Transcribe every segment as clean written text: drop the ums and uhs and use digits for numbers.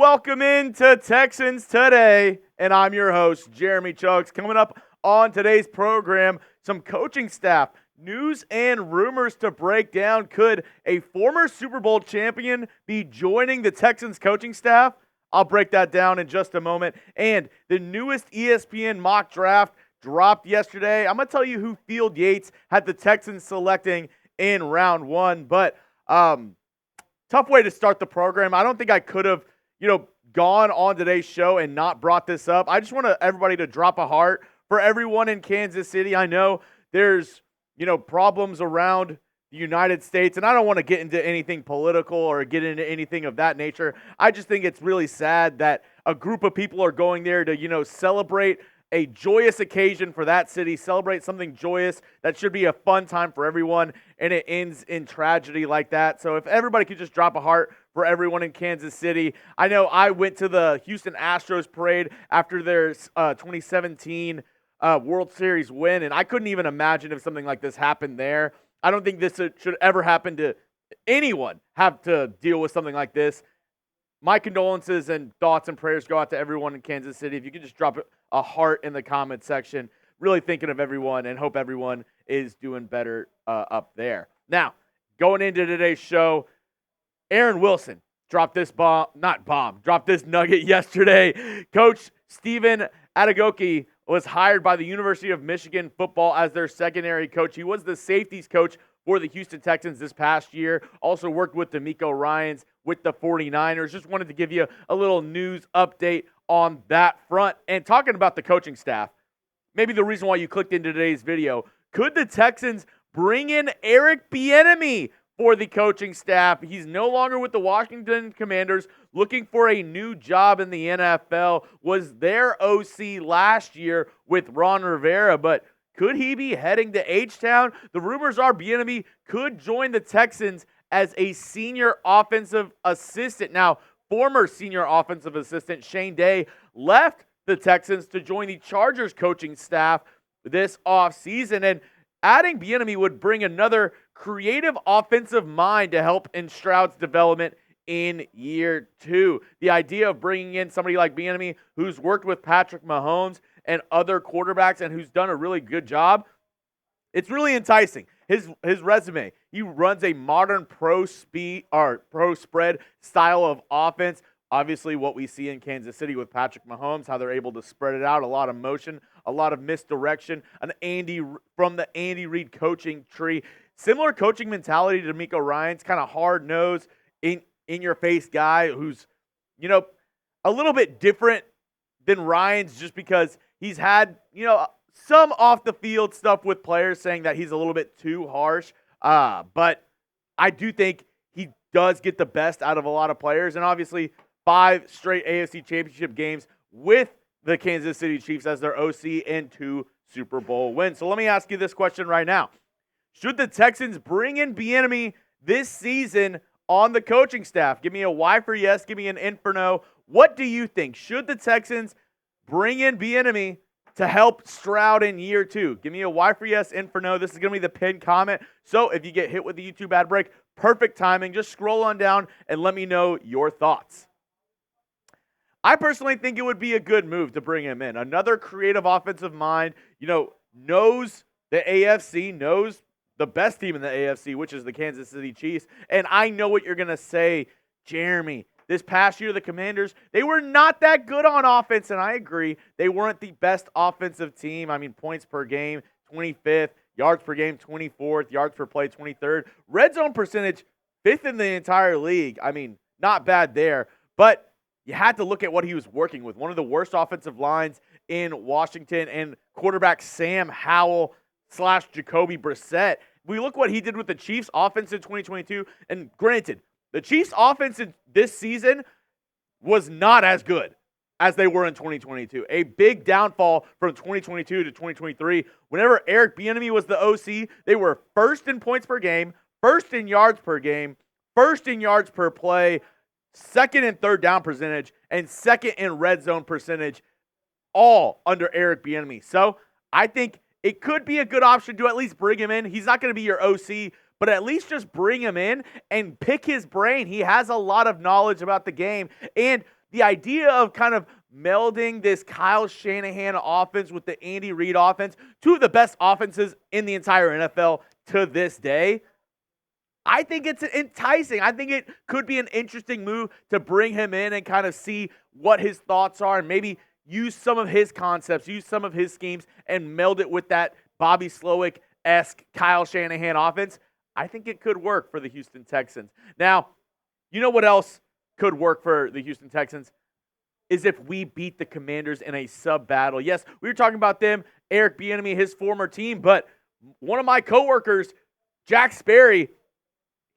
welcome into Texans Today, and I'm your host, Jeremy Chuggs. Coming up on today's program, some coaching staff, news and rumors to break down. Could a former Super Bowl champion be joining the Texans coaching staff? I'll break that down in just a moment. And the newest ESPN mock draft dropped yesterday. I'm going to tell you who Field Yates had the Texans selecting in round one. But tough way to start the program. I don't think I could have, gone on today's show and not brought this up. I just want everybody to drop a heart for everyone in Kansas City. I know there's, problems around the United States, and I don't want to get into anything political or get into anything of that nature. I just think it's really sad that a group of people are going there to, celebrate a joyous occasion for that city, celebrate something joyous that should be a fun time for everyone, and it ends in tragedy like that. So if everybody could just drop a heart for everyone in Kansas City. I know I went to the Houston Astros parade after their 2017 World Series win, and I couldn't even imagine if something like this happened there. I don't think this should ever happen to anyone, have to deal with something like this. My condolences and thoughts and prayers go out to everyone in Kansas City. If you could just drop a heart in the comment section, really thinking of everyone and hope everyone is doing better up there. Now, going into today's show, Aaron Wilson dropped this nugget yesterday. Coach Stephen Adegoke was hired by the University of Michigan football as their secondary coach. He was the safeties coach for the Houston Texans this past year. Also worked with DeMeco Ryans with the 49ers. Just wanted to give you a little news update on that front. And talking about the coaching staff, maybe the reason why you clicked into today's video, could the Texans bring in Eric Bieniemy for the coaching staff? He's no longer with the Washington Commanders, looking for a new job in the NFL. Was their OC last year with Ron Rivera, but could he be heading to H-Town? The rumors are Bieniemy could join the Texans as a senior offensive assistant. Now, former senior offensive assistant Shane Day left the Texans to join the Chargers coaching staff this offseason, and adding Bieniemy would bring another creative offensive mind to help in Stroud's development in year two. The idea of bringing in somebody like Bieniemy, who's worked with Patrick Mahomes and other quarterbacks and who's done a really good job, it's really enticing. His resume, he runs a modern pro spread style of offense. Obviously, what we see in Kansas City with Patrick Mahomes, how they're able to spread it out, a lot of motion, a lot of misdirection, from the Andy Reid coaching tree. Similar coaching mentality to DeMeco Ryans, kind of hard-nosed, in-your-face guy who's, a little bit different than Ryans just because he's had, some off-the-field stuff with players saying that he's a little bit too harsh. But I do think he does get the best out of a lot of players. And obviously, 5 straight AFC Championship games with the Kansas City Chiefs as their OC and 2 Super Bowl wins. So let me ask you this question right now. Should the Texans bring in Bieniemy this season on the coaching staff? Give me a Y for yes. Give me an N for no. What do you think? Should the Texans bring in Bieniemy to help Stroud in year two? Give me a Y for yes, N for no. This is going to be the pinned comment. So if you get hit with the YouTube ad break, perfect timing. Just scroll on down and let me know your thoughts. I personally think it would be a good move to bring him in. Another creative offensive mind, knows the AFC, knows the best team in the AFC, which is the Kansas City Chiefs. And I know what you're going to say, Jeremy. This past year, the Commanders, they were not that good on offense, and I agree. They weren't the best offensive team. I mean, points per game, 25th. Yards per game, 24th. Yards per play, 23rd. Red zone percentage, 5th in the entire league. I mean, not bad there. But you had to look at what he was working with. One of the worst offensive lines in Washington, and quarterback Sam Howell / Jacoby Brissett. We look what he did with the Chiefs offense in 2022, and granted, the Chiefs offense in this season was not as good as they were in 2022. A big downfall from 2022 to 2023. Whenever Eric Bieniemy was the OC, they were first in points per game, first in yards per game, first in yards per play, second in third down percentage, and second in red zone percentage, all under Eric Bieniemy. So I think it could be a good option to at least bring him in. He's not going to be your OC, but at least just bring him in and pick his brain. He has a lot of knowledge about the game. And the idea of kind of melding this Kyle Shanahan offense with the Andy Reid offense, two of the best offenses in the entire NFL to this day, I think it's enticing. I think it could be an interesting move to bring him in and kind of see what his thoughts are and maybe use some of his concepts, use some of his schemes, and meld it with that Bobby Slowik-esque Kyle Shanahan offense. I think it could work for the Houston Texans. Now, you know what else could work for the Houston Texans? Is if we beat the Commanders in a sub-battle. Yes, we were talking about them, Eric Bieniemy, his former team, but one of my coworkers, Jack Sperry,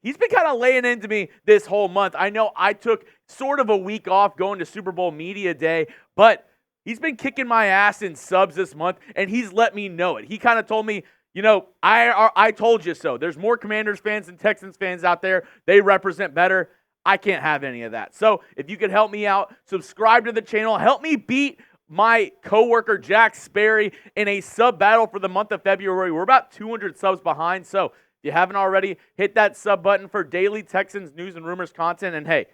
he's been kind of laying into me this whole month. I know I took sort of a week off going to Super Bowl Media Day, but he's been kicking my ass in subs this month, and he's let me know it. He kind of told me, I told you so. There's more Commanders fans than Texans fans out there. They represent better. I can't have any of that. So if you could help me out, subscribe to the channel, help me beat my coworker Jack Sperry in a sub battle for the month of February. We're about 200 subs behind, so if you haven't already, hit that sub button for daily Texans news and rumors content. And hey,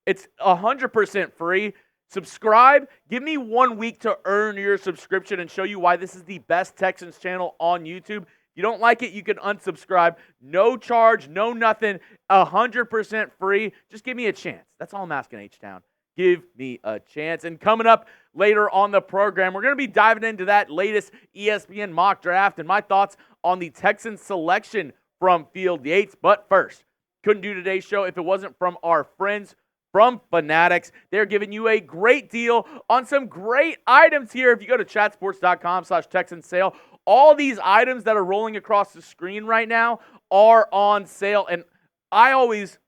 it's 100% free. Subscribe. Give me 1 week to earn your subscription and show you why this is the best Texans channel on YouTube. You don't like it, you can unsubscribe. No charge, no nothing, 100% free. Just give me a chance. That's all I'm asking, H-Town. Give me a chance. And coming up later on the program, we're going to be diving into that latest ESPN mock draft and my thoughts on the Texans selection from Field Yates. But first, couldn't do today's show if it wasn't from our friends from Fanatics. They're giving you a great deal on some great items here. If you go to chatsports.com/Texans sale, all these items that are rolling across the screen right now are on sale. And I always,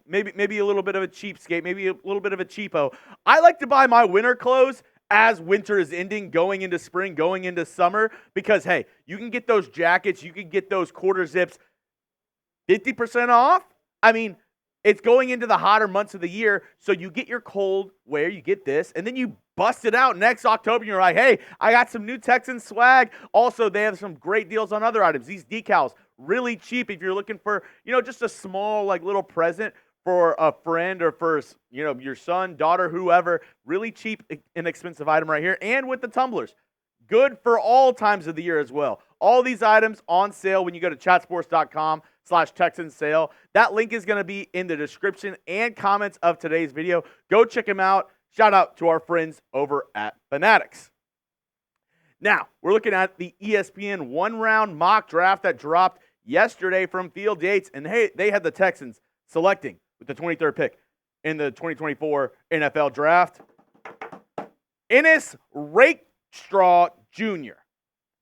maybe a little bit of a cheapskate, maybe a little bit of a cheapo. I like to buy my winter clothes as winter is ending, going into spring, going into summer, because, hey, you can get those jackets, you can get those quarter zips 50% off. I mean, it's going into the hotter months of the year, so you get your cold wear, you get this, and then you bust it out next October, and you're like, hey, I got some new Texans swag. Also, they have some great deals on other items. These decals, really cheap if you're looking for, just a small, little present for a friend or for, your son, daughter, whoever. Really cheap, inexpensive item right here. And with the tumblers, good for all times of the year as well. All these items on sale when you go to chatsports.com/Texans sale. That link is going to be in the description and comments of today's video. Go check them out. Shout out to our friends over at Fanatics. Now, we're looking at the ESPN one-round mock draft that dropped yesterday from Field Yates. And hey, they had the Texans selecting with the 23rd pick in the 2024 NFL Draft, Ennis Rakestraw Jr.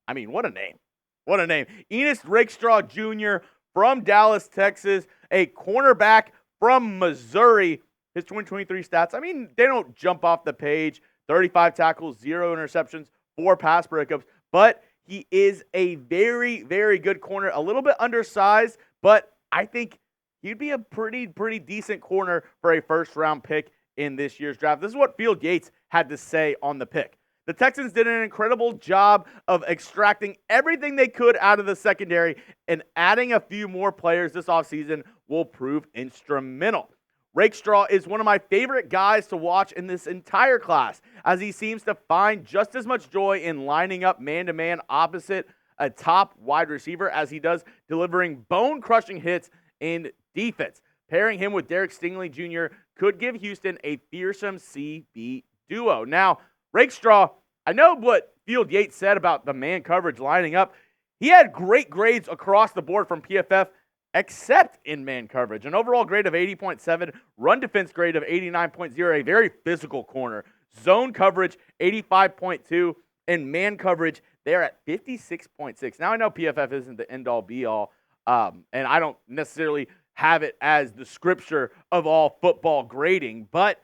I mean, what a name. What a name. Ennis Rakestraw Jr. from Dallas, Texas, a cornerback from Missouri. His 2023 stats, I mean, they don't jump off the page. 35 tackles, 0 interceptions, 4 pass breakups. But he is a very, very good corner. A little bit undersized, but I think he'd be a pretty decent corner for a first-round pick in this year's draft. This is what Field Yates had to say on the pick. The Texans did an incredible job of extracting everything they could out of the secondary, and adding a few more players this offseason will prove instrumental. Rakestraw is one of my favorite guys to watch in this entire class, as he seems to find just as much joy in lining up man-to-man opposite a top wide receiver as he does delivering bone-crushing hits in defense. Pairing him with Derek Stingley Jr. could give Houston a fearsome CB duo. Now, Rakestraw, I know what Field Yates said about the man coverage lining up. He had great grades across the board from PFF, except in man coverage. An overall grade of 80.7, run defense grade of 89.0, a very physical corner. Zone coverage, 85.2, and man coverage, they're at 56.6. Now, I know PFF isn't the end-all, be-all, and I don't necessarily have it as the scripture of all football grading, but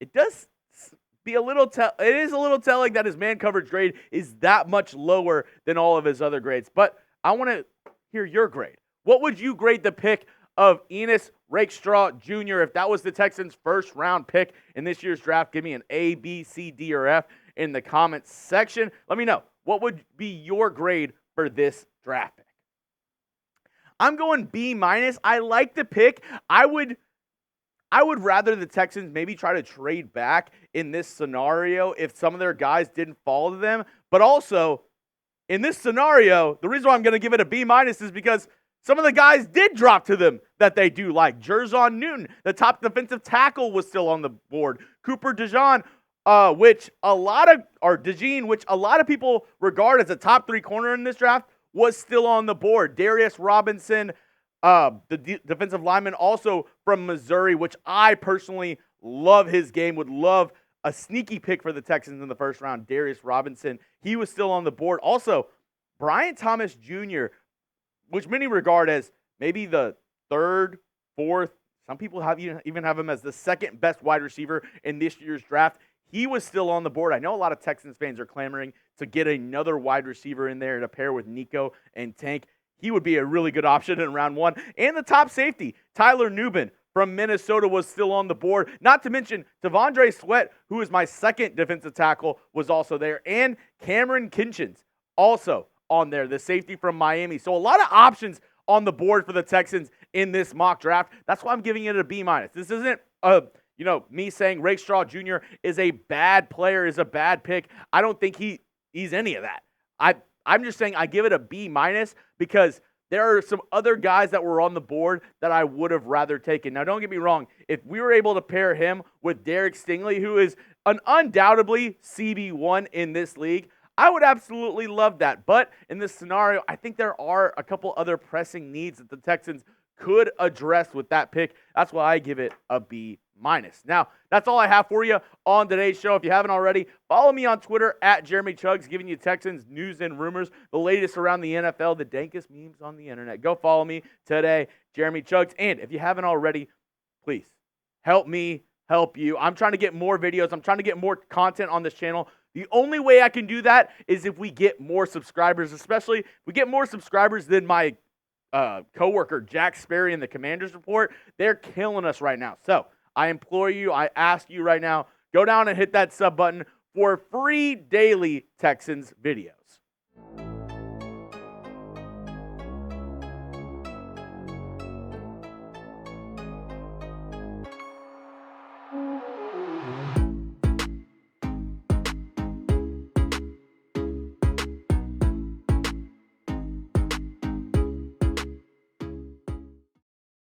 it does be it is a little telling that his man coverage grade is that much lower than all of his other grades. But I want to hear your grade. What would you grade the pick of Ennis Rakestraw Jr. if that was the Texans' first-round pick in this year's draft? Give me an A, B, C, D, or F in the comments section. Let me know. What would be your grade for this draft pick? I'm going B-. I like the pick. I would I would rather the Texans maybe try to trade back in this scenario if some of their guys didn't fall to them. But also, in this scenario, the reason why I'm going to give it a B- is because some of the guys did drop to them that they do like. Jerrod Newton, the top defensive tackle, was still on the board. Cooper DeJean, which a lot of people regard as a top 3 corner in this draft, was still on the board. Darius Robinson, the defensive lineman, also from Missouri, which I personally love his game, would love a sneaky pick for the Texans in the first round. Darius Robinson, he was still on the board. Also, Brian Thomas Jr., which many regard as maybe the third, fourth, some people even have him as the second best wide receiver in this year's draft. He was still on the board. I know a lot of Texans fans are clamoring to get another wide receiver in there to pair with Nico and Tank. He would be a really good option in round 1. And the top safety, Tyler Nubin from Minnesota, was still on the board. Not to mention Devondre Sweat, who is my second defensive tackle, was also there. And Cameron Kinchins, also on there, the safety from Miami. So a lot of options on the board for the Texans in this mock draft. That's why I'm giving it a B-. This isn't me saying Rakestraw Jr. is a bad player, is a bad pick. I don't think he's any of that. I'm just saying I give it a B- because there are some other guys that were on the board that I would have rather taken. Now, don't get me wrong. If we were able to pair him with Derek Stingley, who is an undoubtedly CB1 in this league, I would absolutely love that. But in this scenario, I think there are a couple other pressing needs that the Texans could address with that pick. That's why I give it a B-. Now, that's all I have for you on today's show. If you haven't already, follow me on Twitter at Jeremy Chuggs, giving you Texans news and rumors, the latest around the NFL, the dankest memes on the internet. Go follow me today, Jeremy Chuggs. And if you haven't already, please help me help you. I'm trying to get more videos. I'm trying to get more content on this channel. The only way I can do that is if we get more subscribers, especially if we get more subscribers than my coworker Jack Sperry in the Commanders Report. They're killing us right now. So I implore you, I ask you right now, go down and hit that sub button for free daily Texans videos.